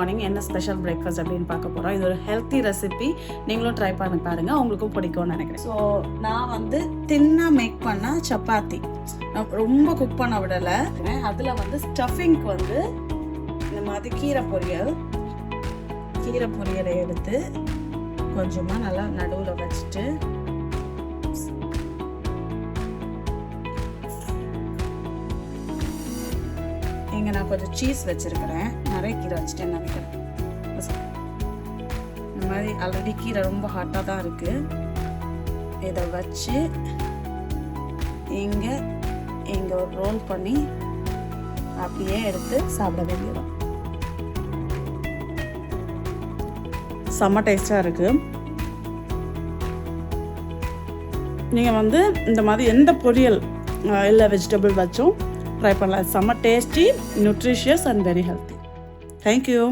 Morning என்ன special breakfast அப்படின்னு பார்க்க போகிறோம். இது ஒரு ஹெல்த்தி ரெசிபி. நீங்களும் ட்ரை பண்ணி பாருங்கள், உங்களுக்கும் பிடிக்கும்னு நினைக்கிறேன். ஸோ நான் வந்து தின்னாக மேக் பண்ண சப்பாத்தி நான் ரொம்ப குக் பண்ண விடலை. அதில் ஸ்டஃபிங்க்கு இந்த மாதிரி கீரை பொரியலை எடுத்து கொஞ்சமாக நல்லா நடுவில் வச்சுட்டு இங்கே நான் கொஞ்சம் சீஸ் வச்சுருக்கிறேன். நிறைய கீரை வச்சுட்டேன்னு நினைக்கிறேன். இந்த மாதிரி ஆல்ரெடி கீரை ரொம்ப ஹாட்டாக தான் இருக்குது. இதை வச்சு இங்கே ஒரு ரோல் பண்ணி அப்படியே எடுத்து சாப்பிட வேண்டியதான். செம்ம டேஸ்டாக இருக்குது. நீங்கள் இந்த மாதிரி எந்த பொரியல் இல்லை வெஜிடபிள் வச்சும் ட்ரை பண்ணலாம். செம்ம tasty, nutritious and very healthy. Thank you.